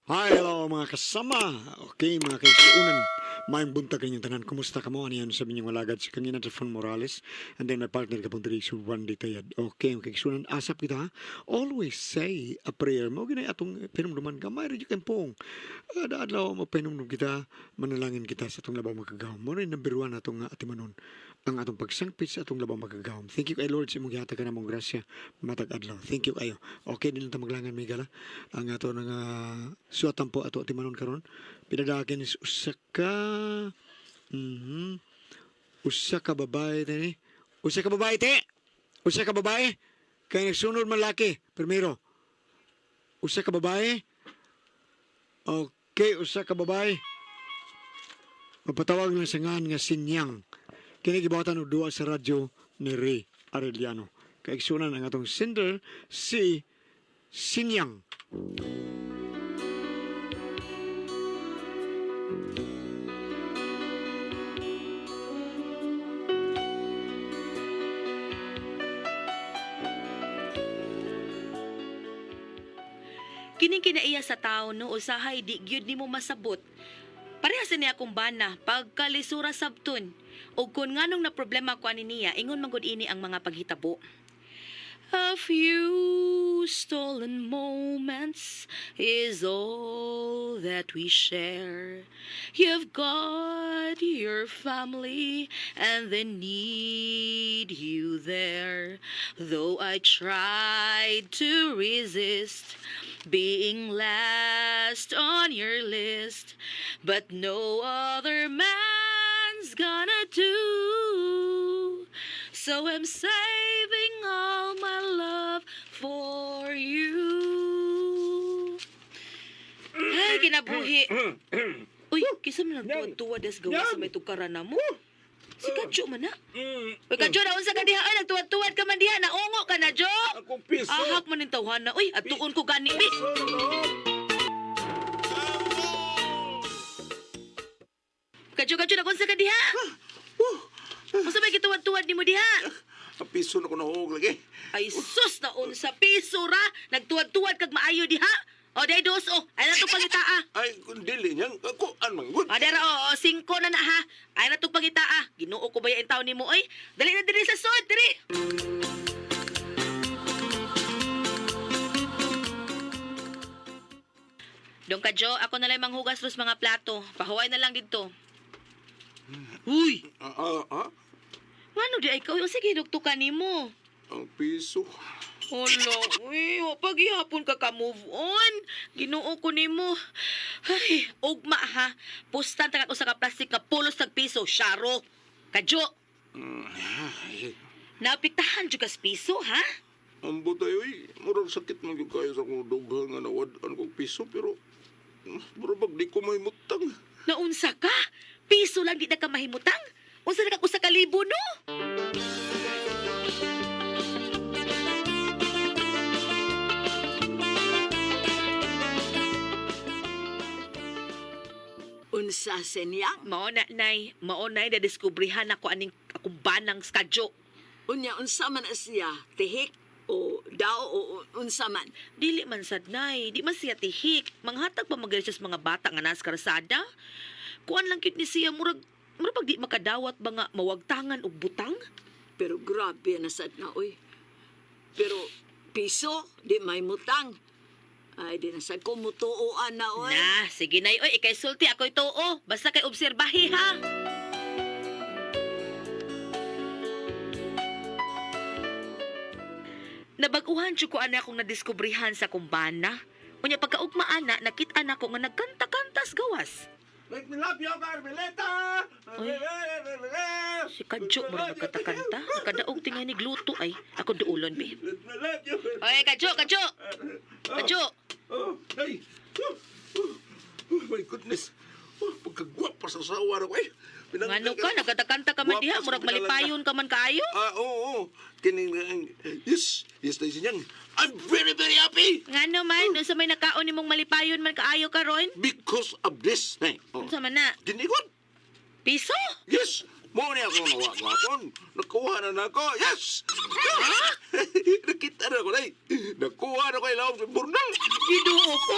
Hi, hello mga kasama. Okay, mga kaisuunan. Mayang buntag kanyang tanan. Kumusta ka mo? Ano yan sabi niyang walagad si kanya na Fon Morales. And then my partner ka pong diri si Juan Ditayad. Okay, mga kaisuunan. Asap kita ha. Always say a prayer. Mo ginay atong pinumduman ka. May rin pong. Adlaw mo pinumdum kita. Manalangin kita sa atong labaw magagawam. Mo rin number one atong atimanon. Ang atong pagsangpit sa atong labaw magagawam. Thank you kay Lord sa imong gihatag ka na mong grasya. Matag adlaw. Thank you kayo. Okay, din lang maglangan may gala. Ang ato nga suatan po ato timanon karon pinadakin is usa ka usa ka babae tani usa ka babae te usa ka babae kay nagsunod man laki primero usa ka babae okay usa ka babae mapatawag lang sa ngan nga Sinyang kini gibawatan og duwa sa radyo ni Ray Arellano kay sunan ang atong sender si Sinyang. Kining kinaiya sa tao no usahay di gyud nimo masabot. Parehas niya akong bana pagkalisura sabton. Og kun nganong na problema ko ani niya ingon man gud ini ang mga paghitabo. A few stolen moments is all that we share. You've got your family and they need you there. Though I tried to resist being last on your list, but no other man's gonna do. So I'm saving all my love for you. Ay, kinabuhi. Uy, kisa man nagtuwad-tuwad as gawa sa may tukaran na mo. Si Kadyo man na. Uy, Kadyo, naon sa ka diha? Ay, nagtuwad-tuwad ka man diha. Naungo ka na, Jo. Akong piso. Ahak man yung tawhan na. Uy, at tuon ko gani, bi. Kadyo, naon sa ka diha? Masa may gituwad-tuwad ni mo diha? Ang piso na ko nahugog lagi. Ay sus na unsa piso ra nagtuwad-tuwad kag maayo diha. O day dos ay natong pangitaa. Ay, kung dili niyang, ako, anman good. O dera o 5 na ha. Ay natong pangitaa. Ginoo ko ba yung taon nimo oy? Dali na diri sa sud diri. Dong ka Jo, ako na lang manghugas ros mga plato. Pahuway na lang dito. Uy, ngano di ay ikaw? O sige, dugtukan nimo. Ang piso. Hala, uy, paghihapon ka ka-move on. Ginoo ko nimo. Ay, ugma ha. Pustan ta ka sa ka-plastic nga pulos tag piso, Sharo. Kadyo, Ay, napiktahan jud kas piso, ha? ang butay, uy. Murag sakit man yung kayo sa kong dughan nga nawadaan kong piso, pero murag di ko may mutang. Naunsa ka? Piso lang di na ka mahimutang? Unsa na ka usa ka libo, no? Unsa senyang? Mao na, nay. Mao na, na-diskubrihan ako aning akong banang skadyo. Unya unsa man na siya? Tihik o daw o unsa man? Dili man sad, nay. Di man siya tihik. Manghatag pa magalit siya sa mga bata nga nas karsada. Kuan lang kit ni siya, murag pag di makadawat ba nga mawagtangan og butang? Pero grabe na sad na oy. Pero piso di may mutang. Ay di na sad ko mutuoan na oy. Na, sige nay. Oy, ikay sulti ako ito, Basta kay obserbahi, ha? Nabaguhan jud ko ana akong nadiskubrihan sa kumbana. Unya pagkaugmaan na, nakita na ko nga nagkanta-kantas gawas. Like me love you, Carmelita! Uy. Si Kadyo mo nagkanta-kanta. Nakadaog tingay ni gluto ay. Ako duulon, be. Let me love you. Oy, Kadyo! Kadyo! Oh, ay! Oh, my goodness. Pagkagwapa sa sawa na ko eh. Ngano ka? Nagkanta-kanta ka man diha. Murag malipayon ka man kaayo. Oo. Kining, yes, na sinyang. I'm very, very happy Ngano man? Doon sa may nakaon nimong malipayon man kaayo karon? because of this. Nay, Sa man na? Dinikot. Piso? Yes! Mo ni ako nawagwapon. Nakuha na ako. Yes! Nakita na ako, nay. Nakuha na ko ilaw sa burnal. Giduo ko!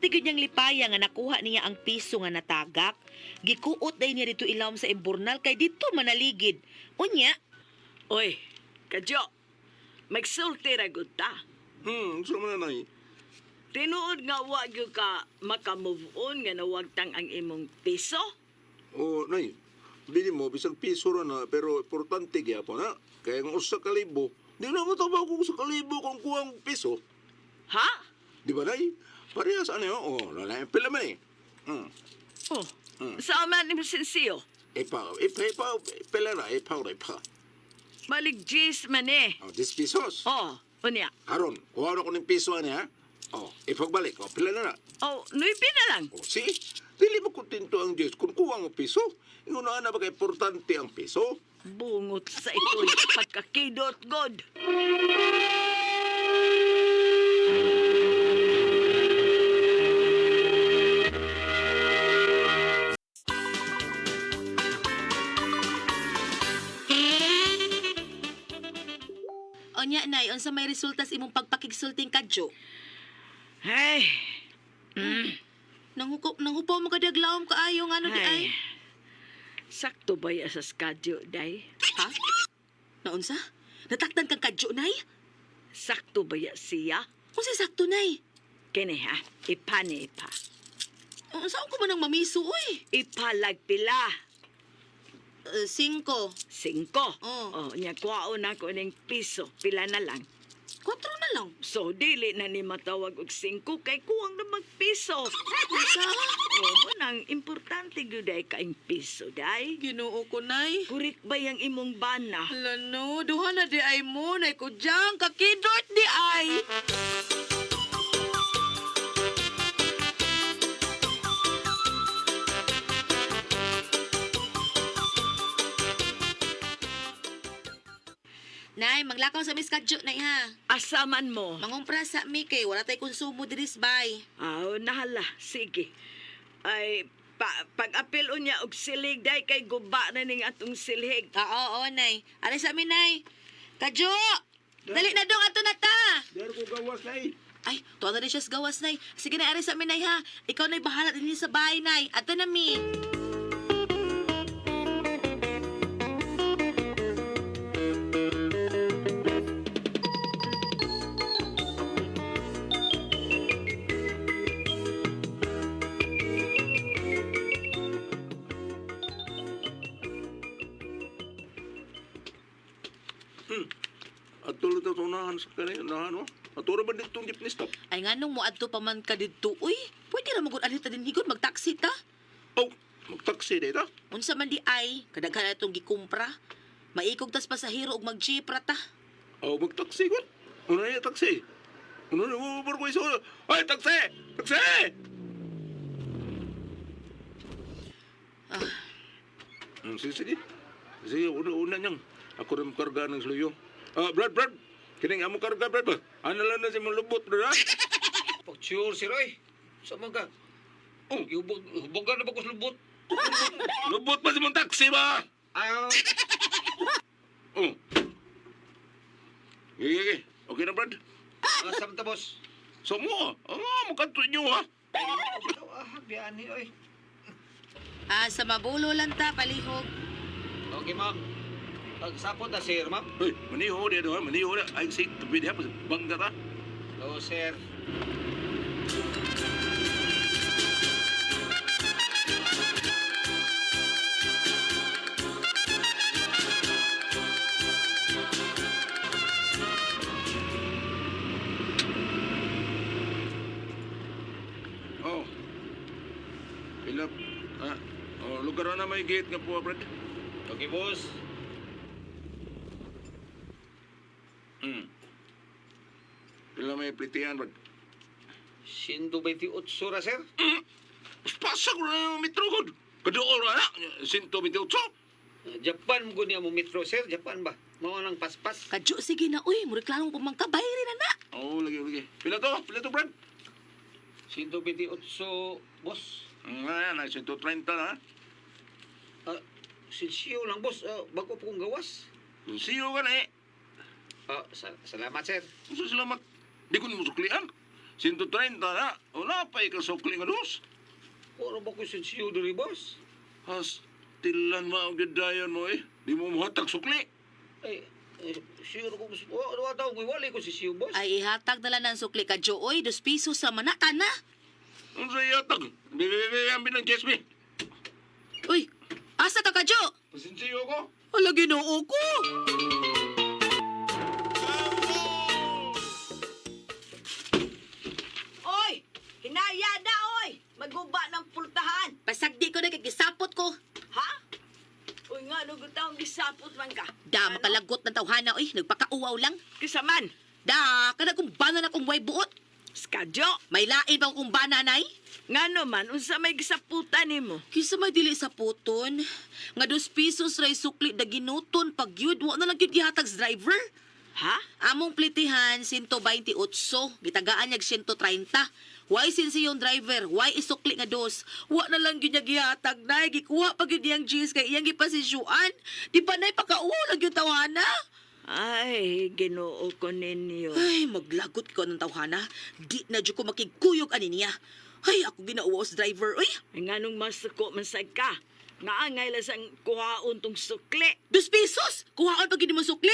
Perti gyud niyang lipaya nga nakuha niya ang piso nga natagak. Gikuot day niya dito ilawom sa imburnal kay dito manaligid. Unya, Oy, kadyo. Magsulti ra gud ta. So man nay. Tinuod nga wa gyud ka maka-move on nga nawagtang ang imong piso? O, nay, dili mo, bisag piso ra na, pero importante gyapon na. Kaya ang usa ka libo, di na mo tabaw kung usa ka libo kung kuwang piso. Ha? Di ba, nay? Parehas ano yun? O, lalay, pila man eh. Oh, sa man ni sensiyo. Ipa, pila na, ipa. Balik G's man eh. O, 10 pesos. Oh, unya. Haron, kuha na ko ng piso ani ha? O, ipagbalik, o, pila na na. Oh, nuipi na lang. O, see? Dili mo kontento ang Diyos kung kuha ang piso. Ingon na ba importante ang piso? Bungot sa ito'y pagkakidot god. unya nay, unsa may resulta sa imong pagpakigsulting kadyo? Ay, Nanghupaw mo kadaglawom kaayo nga ano di ay. Sakto ba ya sa skadyo, day? Ha? Naunsa? Natakdan kang kadyo nay? Sakto ba ya siya? Unsa sakto nay? Kini ha, ipa ni ipa. Unsa ko man ang mamiso oy? Ipalag pila. 5. 5. Oh. Nya kwaon ako ning piso. Pila na lang. 4 na lang. So, dili na ni matawag og 5 kay kuwang na magpiso. Unsa? Mo nang importante gyud ay kaing piso, day. Ginoo ko nay. Kurik ba yang imong bana? Lano, duha na di ay mo nay ko jang kakidot di ay. Nay, manglakaw sa miskadyo nay ha. Asaman mo. Mangumpra sa mi kay wala tay konsumo diris bay. Aw, nahala. Sige. Ay, pag-apil unya og silig, day kay guba na ning atong silhig. Oo, nay. Ari sa mi nay. Kadyo! Dali na dong ato na ta. Dar ko gawas nay. Ay, tuwa na rin siya sa gawas, nay. Sige na, ari sa mi, nay, ha. Ikaw na'y bahala din sa bahay, nay. Ato na, mi. At tulad ito unahan sa kanina, unahan mo. At tulad ba dito jeep ni stop? Ay, nga nung mo adto pa man ka dito, uy. Pwede na magod alita din higod, magtaksi ta. Oh, magtaksi dito. Unsa man di ay, kadaghan na itong gikumpra. Maikog tas pasahero og mag-jeep ra ta. Oh, magtaksi ko. Una niya taksi. Una niya mo ko iso. Ay, taksi! Taksi! Sige, sige. Sige, una niyang. Ako rin karga ng sluyo. Brad. Kining amo karga, Brad ba? Ano lang na si mong lubot, Brad, ha? Sure, si Roy. Sama ka. Oh. Hubogan na ba ko sa lubot? Lubot pa si mong taksi ba? Ah, Oh. Sige. Okay na, Brad? asam ta, boss. So mo, makanto niyo, ha? Biyani, oy. Sa mabulo lang ta, palihog. Okay, ma'am. Pagsapot na, sir, ma'am. Hey, maniho dia doon, maniho dia. Ay, sige, tabi dia, bangga ta. Hello, sir. Oh. Pilap. Lugar na may gate nga po, Brad. Okay, boss. Pila may plitihan, Brad. 128 ra, sir. Pasa ko na yung metro ko. Kadoon na, 128. Japan mo niya mo metro, sir. Japan ba? Mga nang paspas. Kadyo, sige na, uy. Muriklarong kung magkabayri na na. Oh, lagi. Pila to, Brad. 128, boss. Ayan, 130 na. Sinsiyo lang, boss. Bago po kong gawas. Siyo ka na eh. Salamat, sir. Salamat. Di ko ni musuklian. 130 na. Wala pa ikasukli nga dos. Ora ba ko sensiyo diri, boss? Has, tilan mo ang gadayon mo eh. Di mo mahatag sukli. Ay, sure ko, boss. Wala tao ko, wala ko sensiyo, boss. Ay ihatag na lang ng sukli ka Jo oy, 2 piso sa manata na. Ang sayatag. Bibibibiyang binang Jesme. Uy, asa ka Jo? Pasinsiyo ko. Ala Ginoo ko. Oy! Hinaya na, oy! Maguba ng pultahan. Pasagdi ko na kay gisapot ko. Ha? Uy nga, nugot taong gisapot man ka. Da makalagot ng tawhana oy, nagpakauaw lang. Kisaman, Da, kana kung bana na kung way buot. skadyo. May lain pa kung bana nay. Nga naman, unsa may gisaputan nimo? Kisa may dili sa puton. Nga 2 pisos ray sukli da ginuton pag yun, wa na lang yun gihatag sa driver. Ha? Among plitihan, 128. Gitagaan niyag 130. Why sinsi yung driver? Why isukli nga 2? Wa na lang yun niya gihatag na. Gikuha pag yun niyang G's kay iyang gipasisyuan. Di pa na'y pagkauwa lang yung tawana. Ay, ginoo ko ninyo. Ay, maglagot ko ng tawhana. Di na dyan ko makigkuyog ani niya. Ay, ako ginauwa sa driver. Uy, Nga nung masuko man sa ka. Nga angay lasang kuhaon tong sukli. 2 pesos! Kuhaan pag hindi mo sukli.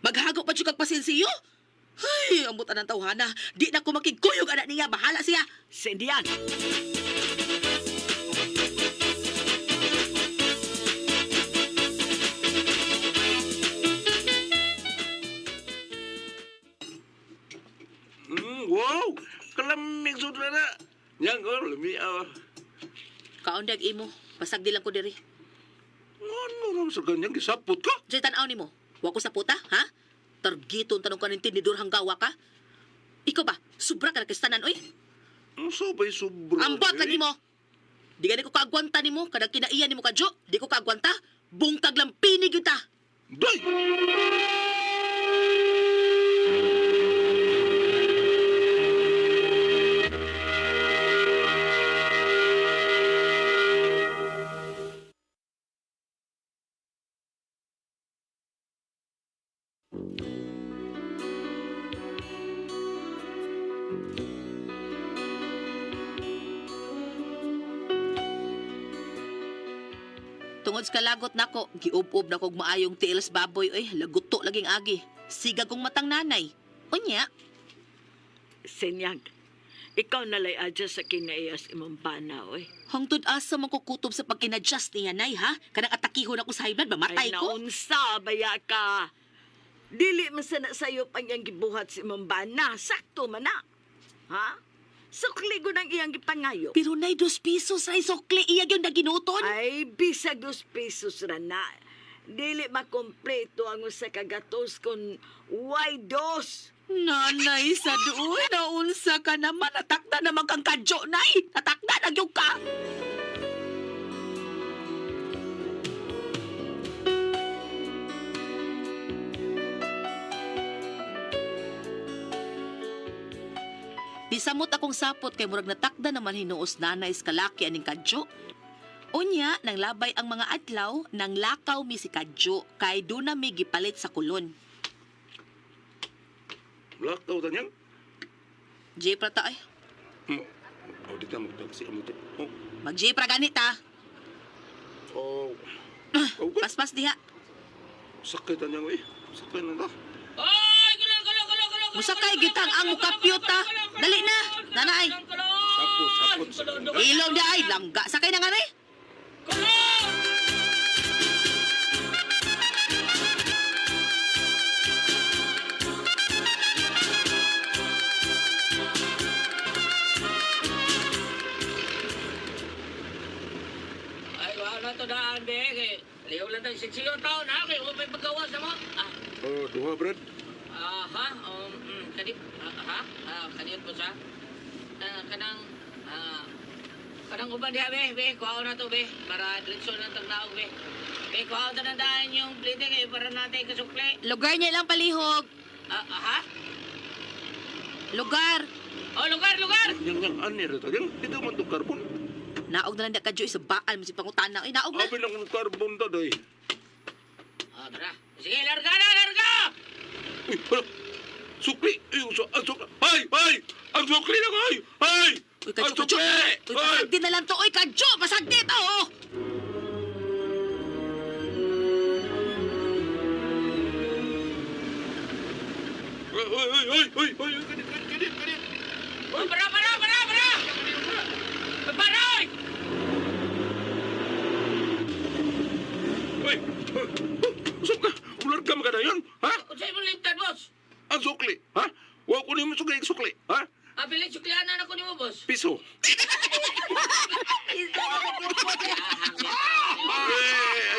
Maghagaw pa dyan kag pasensiyo. Ay, ambot ang tawhana. Di na ko makigkuyog anak niya. Bahala siya. Sendiyan. Wow! Kalamig sudra na. Yan ko, lami Kaundag imo. Pasagdi lang ko diri. Ano naman sa kanyang gisapot ka? Diyan tanaw nimo. Wa ko sa puta, ha? Targiton tanong ka ng tinidor hanggawa ka. Ikaw ba? Sobra ka na kistanan, oy. Ang sabay sobra. Ambot lagi mo. Di ka ko kaagwanta nimo. Kadang kinaiyan nimo ka, Jo. Di ko kaagwanta. Bungkag lang pinig yun ta. Day! Tungod sa kalagot nako, giub-ub na kog maayong tiilas baboy, oy. Laguto laging agi. Siga kong matang nanay. Unya, Senyag. Ikaw nalay adjust sa kinaiyas imong bana, oy. hangtod asa man ko kutob sa pag-inadjust niya, nay, ha? Kanang atakihon ako sa high blood, mamatay Ay, ko. naunsa, baya ka. Dili man sana sa'yo pang iyang gibuhat si imong bana. Sakto man na. Ha? Sukli ko ng iyang gipangayo. Pero nay, 2 pesos ay sukli iyag yung naginuton. Ay, bisag 2 pesos ra na. Dili makompleto ang usa ka gatos kun why dos. Nanay, sa doon, naunsa ka naman. Natakda naman kang kadyo, nay. Natakda na yung ka. Bisamot akong sapot kay murag natakda naman hinuos nanay sa kalaki aning kadyo. Unya, nang labay ang mga adlaw, nang lakaw mi si kadyo kay doon na mi gipalit sa kulon. Lakaw tanyang? Jepra ta ay. Oh, di ka magtaksi ang muti. Oh, Mag-jepra ganit ha. oh. Paspas diha. Sakit tanyang eh. Sakit na ta. Musakay gitang ang mukapyot ta. Dali na, nanay. Sapot. Ilong di ay, langga. Sakay na nga rin. Ay, wala to daan, be. Liyaw lang ng siksiyon taon, ha? Kaya may paggawa sa mo. Oh, duha, Brad. Ha? Kanip, ha? Kaniyot po sa? Kanang, kanang uban diha, be. Kuhaw na to, be. Para direksyon ng tagnaog, be. Be, kuhaw na daan yung plite, eh, para natin kasukli. Lugar niya lang palihog. Ha? Lugar. Oh, lugar! Yang anir ito. Yang dito man itong karbon. Naog na lang da kadyo sa baan mo si pangutana. Ay, naog na. Abi lang ng karbon ta, day. Tara. Sige, larga na, larga! Uy, hala. Sukli! Ang sukli! Ay! Ang sukli na ko! Ay! Uy, Ang kadyo, kadyo. sukli! Uy, pasagdi na lang to. Uy, kadyo, pasagdi to, oh. Ay! Kanit! Oh, para! Baroy! Ay! Usap ka! Ularga ka na yun! Ha? Unsay mo limtan, boss? Ang sukli! Ha? Huwag ko niyo sukli! Ha? Abiling suklianan ako nimo, boss. Piso! Ay,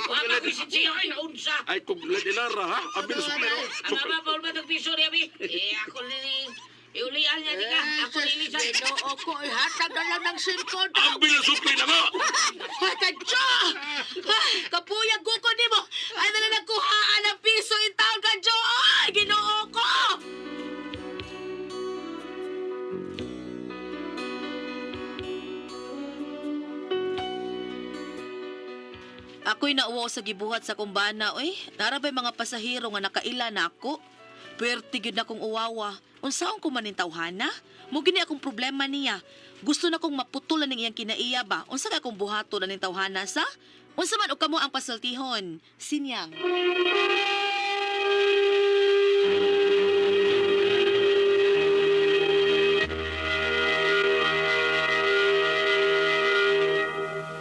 Wa ba bisit siya ay naunsa? Ay, kung ladilara, ha? Abil sukli, no? Ang ama Paul ba nagpiso niya, bi? Ako ni iulian niya, di ka? Ako nilisan. Ginoo ko, ihatag na lang ng singkod. Abil na sukli na nga! Ay, kadyo. Ay, kapuyag ko ko ni mo. Ay, na nagkuhaan ng piso in town, kadyo. Ay, ginoo ko. Ako'y nauwaw sa gibuhat sa kumbana, oy. Narabay mga pasahero nga nakaila na ako. Pwerte gyud na kong uwawa. Unsaon ko manin tawhana? Mo gini akong problema niya. Gusto na kong maputulan ng iyang kinaiya ba? Unsa ka akong buhato na ning tawhana sa? Unsa man o kamo ang pasultihon? Sinyang.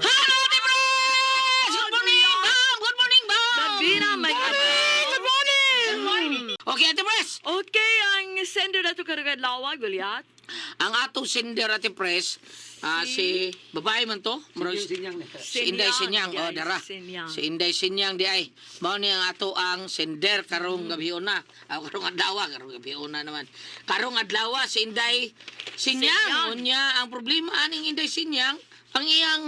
Hello, Debres! Good morning, ma'am! Good morning, ma'am! Sabina, may Good morning! Okay, Ate Pres. Okay, ang sender na ito karagad lawag, Gulyat. Ang atong sender, Ate Pres, si babae man to? Si Inday Sinyang. O, dara. Sinyang. Si Inday Sinyang di ay. Mao ni ang ato ang sender karong gabiuna. Karong adlaw, karong gabiuna naman. Karong adlaw si Inday Sinyang. Unya ang problema aning Inday Sinyang, ang iyang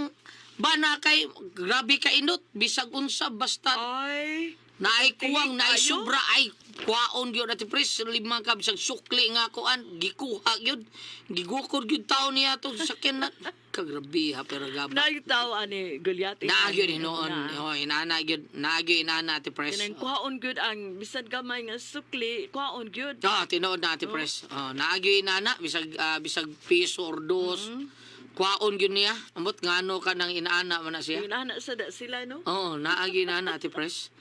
bana kay grabe ka inot bisag unsa basta Ay, naay kuwang naay kayo? sobra ay kuwaon gyud Ate Pres lima ka bisag sukli nga kuan gikuha gyud gigukod gyud taon niya to sa sakyan na kagrabe ha pero gaba nagtaw ani Gulyat. naagyo ni noon hoy inana gyud naagyo inana Ate Pres Kanang kuhaon gyud ang bisan gamay nga sukli, kuhaon gyud. tinuod na Ate Pres naagyo inana bisag piso or dos kuwaon gyud niya amot ngano ka nang inaana man na siya Yung anak sa da sila, no? Oo, naagi na Ate Pres.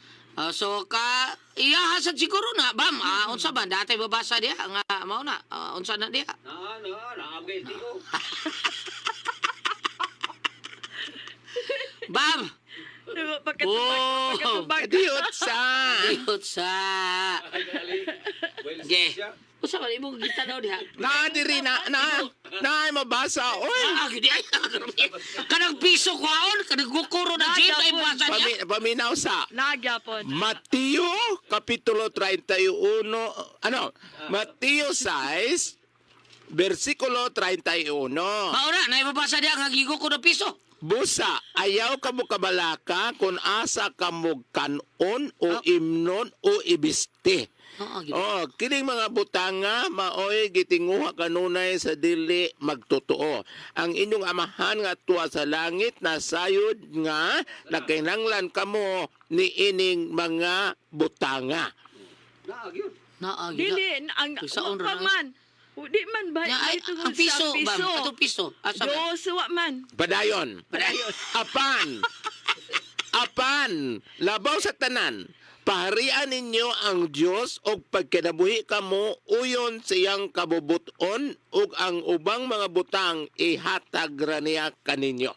So ka iyahasad siguro na bam unsa ba dati babasa diha nga mao na unsa na diha bam Diba, Oh, Diyot sa. Diyot sa ge unsa man imong gitanaw diha Nadiri na mabasa. Oy, gidi ay kanang piso kwaon kanang gukuro na jeep ay basa niya paminaw sa Nagyapon. Mateo Kapitulo 31. Mateo 6, versikulo 31. mauna na ibabasa diha nga gigukuro na piso Busa, ayaw ka mo kabalaka kung asa ka mo kanon o imnon o ibiste. oo gidi Kining mga butanga, maoy gitinguha kanunay sa dili magtotoo. Ang inyong amahan nga tuwa sa langit, nasayod nga, nakainanglan kamo ni ining mga butanga. naagi Dili, ang Sa honor pa na- man. Di man ba? Ya, ay, tungod ang piso, sa bam. Atong piso. Asa ba? Diyos, wa man. Padayon. Apan, labaw sa tanan, paharian ninyo ang Dios og pagkinabuhi kamo uyon siyang kabubuton ug ang ubang mga butang ihatag ra niya kaninyo.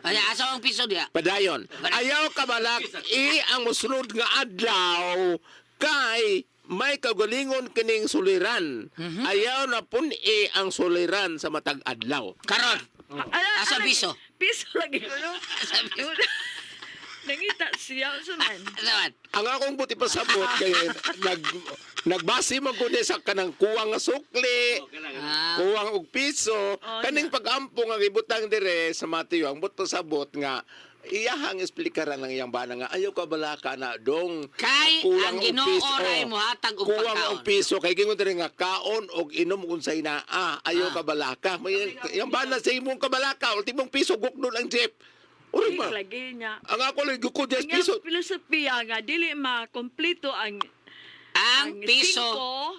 Ay, asa ang piso diha? Padayon, ayaw kabalak ang musunod nga adlaw kay may kagalingon kining suliran. Ayaw na pun ang suliran sa matag adlaw. Karon. Asa piso? Piso lagi ko, no? Asa piso? Nangita siya, suman. Naman. Ang akong buti pasabot kay nagbase man ko sa kanang kuwang nga sukli, kuwang og piso, kaning pag-ampo nga gibutang dire sa Mateo ang buti pasabot nga iyahang esplikaran lang iyang bana nga ayaw ka bala ka na dong Kay kuwang ang og Ginoo piso. ray mo hatag og Kuwang pagkaon. og piso kay gingon dire nga kaon og inom kung say naa ayaw ka bala ka. May iyang bana sa imong kabalaka ultimong piso guknon ang jeep. Uri ba? Lagi niya. Ang ako lang gukod 10 Ang piso. filosofiya nga, dili makompleto ang Ang piso.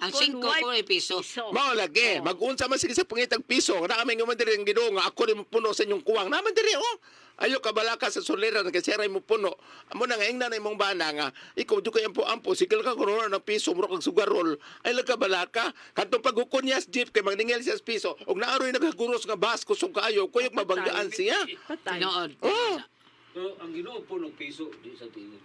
Ang kung 5 ko white ay piso. Mao lagi, mag-unsa man sige sa pangitag piso. Naamay nga man diri ang Ginoo nga ako rin mo puno sa inyong kuwang. Naman diri oh. Ayo ka balaka sa solera nga siray mo puno. Amo na nga ingna na imong bana nga ikaw di kay ampo sikil ka kuno ng piso muro kag sugarol. Ay laga balaka. Kadtong pagukon niya sa jeep kay magningil siya sa piso. Og naaroy nagaguros nga bas kusog kaayo kuyog mabanggaan siya. Patay. Tinood. Oh. So, ang Ginoo po ng piso di sa tingin.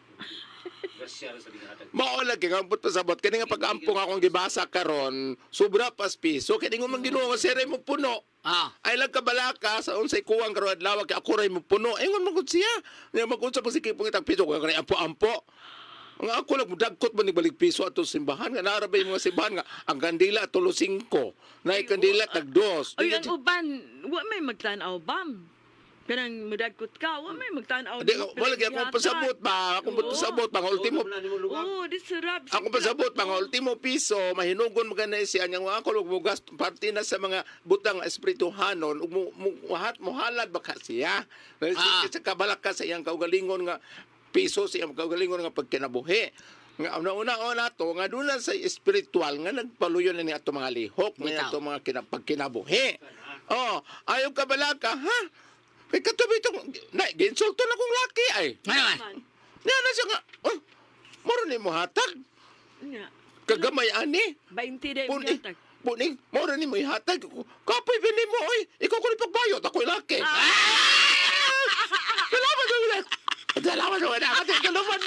Grasya sa tingatan. Mao lagi nga ambot pasabot kini nga pag-ampong akong gibasa karon sobra pas piso kini nga man Ginoo nga siray mo puno. Ah. Ay lang kabalaka sa unsay kuwang karon adlaw kay ako ray mo puno. Ingon man gud siya. Nga mag-unsa pa si kipong itang piso ko kay ampo-ampo. Nga ako lang mudagkot man ni balik piso ato simbahan nga narabay mga simbahan nga ang kandila tulo 5. Nay kandila tag 2. Ay, ang uban, wa may magtanaw, bam. Kanang mudagkot ka, wa may magtanaw. Di wala gyud akong pasabot ba? Akong pasabot ba nga ultimo. Oh, di sarap. Ako pasabot pa nga ultimo piso mahinugon magana siya nya nga ako lugugas parte na sa mga butang espirituhanon ug mo halad baka siya. Sa kabalaka sa iyang kaugalingon nga piso sa iyang kaugalingon nga pagkinabuhi. Nga una to nga doon sa espiritual nga nagpaluyon na ni ato mga lihok nga ato mga pagkinabuhi. Oh, ayaw kabalaka ha? Kay katubi itong, ginsulto na kong laki ay. Ano? Nga na siya nga, oh, moro ni mo hatag. Kagamay ani. 20 day Puning, yatag. puning, moro ni mo ihatag. Kapoy bini mo, oy. Ikaw ko ni pagbayot, ako'y laki. Salamat, Salamat, Salamat. Salamat,